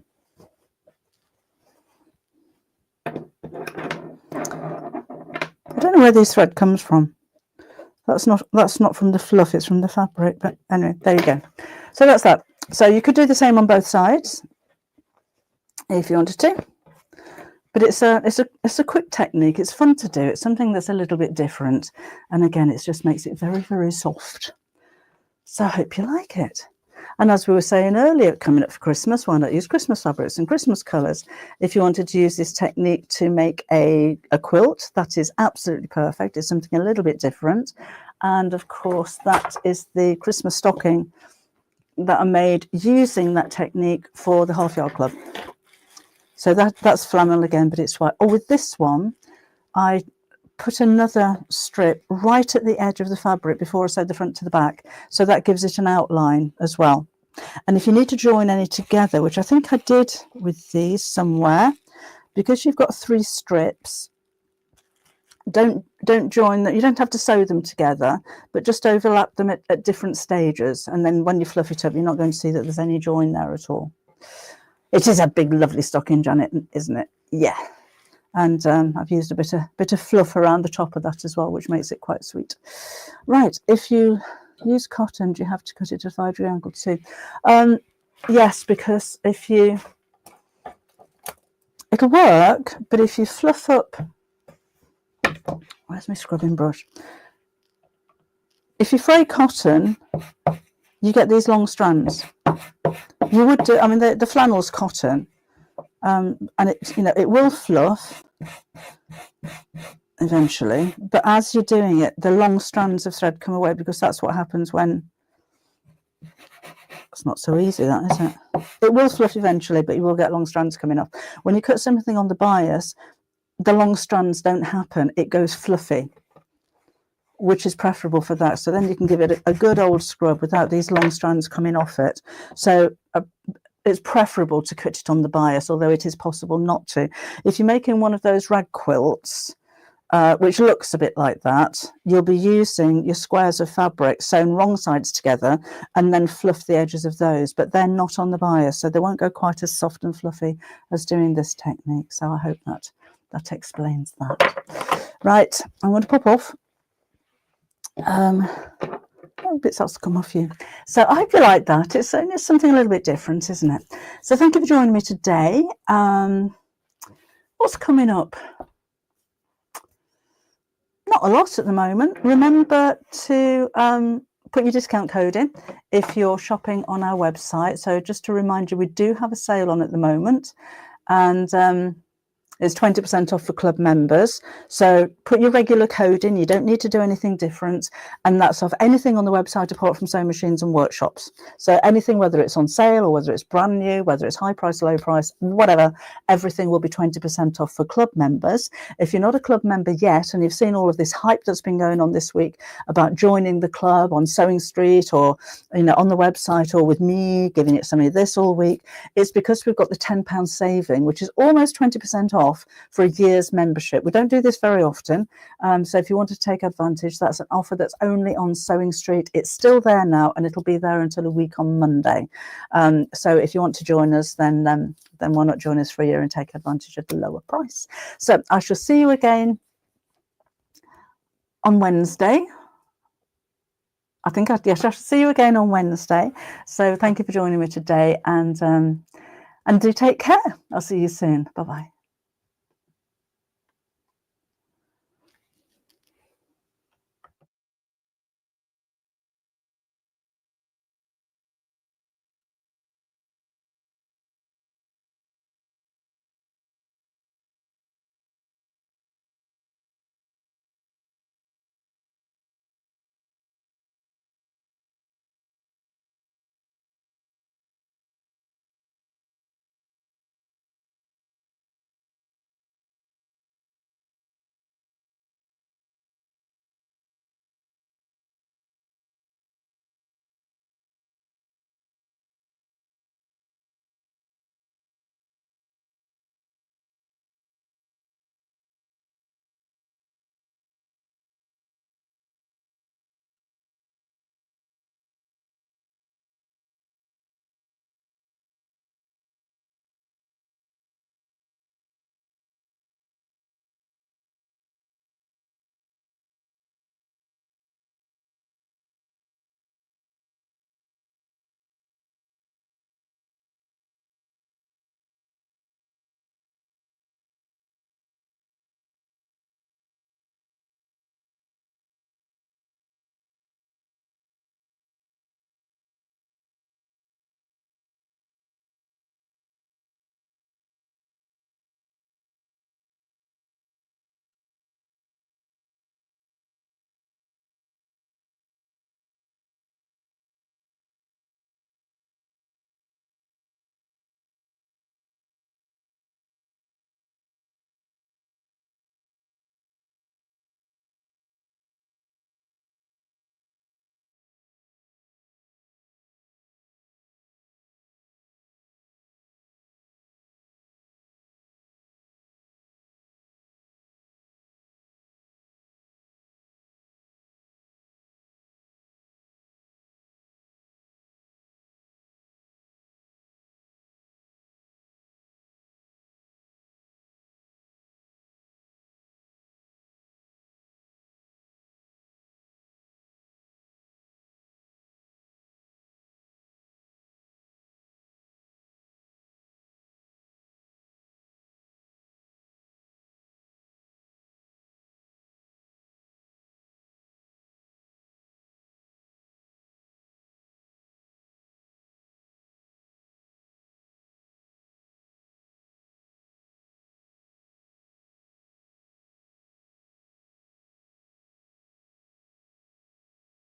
I don't know where this thread comes from. That's not from the fluff, it's from the fabric. But anyway, there you go. So that's that. So you could do the same on both sides if you wanted to. But it's a quick technique. It's fun to do. It's something that's a little bit different. And again, it just makes it very, very soft. So I hope you like it. And as we were saying earlier, coming up for Christmas, why not use Christmas fabrics and Christmas colours? If you wanted to use this technique to make a quilt, that is absolutely perfect. It's something a little bit different. And of course, that is the Christmas stocking that I made using that technique for the Halfyard Club. So that's flannel again, but it's white. Oh, with this one, I put another strip right at the edge of the fabric before I sewed the front to the back, so that gives it an outline as well. And if you need to join any together, which I think I did with these somewhere, because you've got 3 strips, don't join them. You don't have to sew them together, but just overlap them at different stages, and then when you fluff it up, you're not going to see that there's any join there at all. It is a big lovely stocking, Janet, isn't it? Yeah. And I've used a bit of fluff around the top of that as well, which makes it quite sweet. Right, if you use cotton, do you have to cut it to 5-degree angle too? Yes, because if you, it'll work, but if you fluff up, where's my scrubbing brush? If you fray cotton, you get these long strands. You would do, I mean, the flannel's cotton, and it, you know, it will fluff eventually, but as you're doing it, the long strands of thread come away, because that's what happens when, it's not so easy, that, is it? It will fluff eventually, but you will get long strands coming off. When you cut something on the bias, the long strands don't happen, it goes fluffy, which is preferable for that. So then you can give it a good old scrub without these long strands coming off it. So it's preferable to cut it on the bias, although it is possible not to. If you're making one of those rag quilts, which looks a bit like that, you'll be using your squares of fabric sewn wrong sides together and then fluff the edges of those, but they're not on the bias, so they won't go quite as soft and fluffy as doing this technique. So I hope that explains that. Right, I'm going to pop off. Bits else to come off you. So I hope you like that. It's something a little bit different, isn't it? So thank you for joining me today. What's coming up? Not a lot at the moment. Remember to put your discount code in if you're shopping on our website. So just to remind you, we do have a sale on at the moment, and it's 20% off for club members. So put your regular code in. You don't need to do anything different. And that's off anything on the website apart from sewing machines and workshops. So anything, whether it's on sale or whether it's brand new, whether it's high price, low price, whatever, everything will be 20% off for club members. If you're not a club member yet and you've seen all of this hype that's been going on this week about joining the club on Sewing Street, or on the website, or with me giving it some of this all week, it's because we've got the £10 saving, which is almost 20% off for a year's membership. We don't do this very often, so if you want to take advantage, that's an offer that's only on Sewing Street. It's still there now, and it'll be there until a week on Monday. So if you want to join us, then why not join us for a year and take advantage of the lower price? So I shall see you again on Wednesday. I shall see you again on Wednesday. So thank you for joining me today, and do take care. I'll see you soon. Bye bye.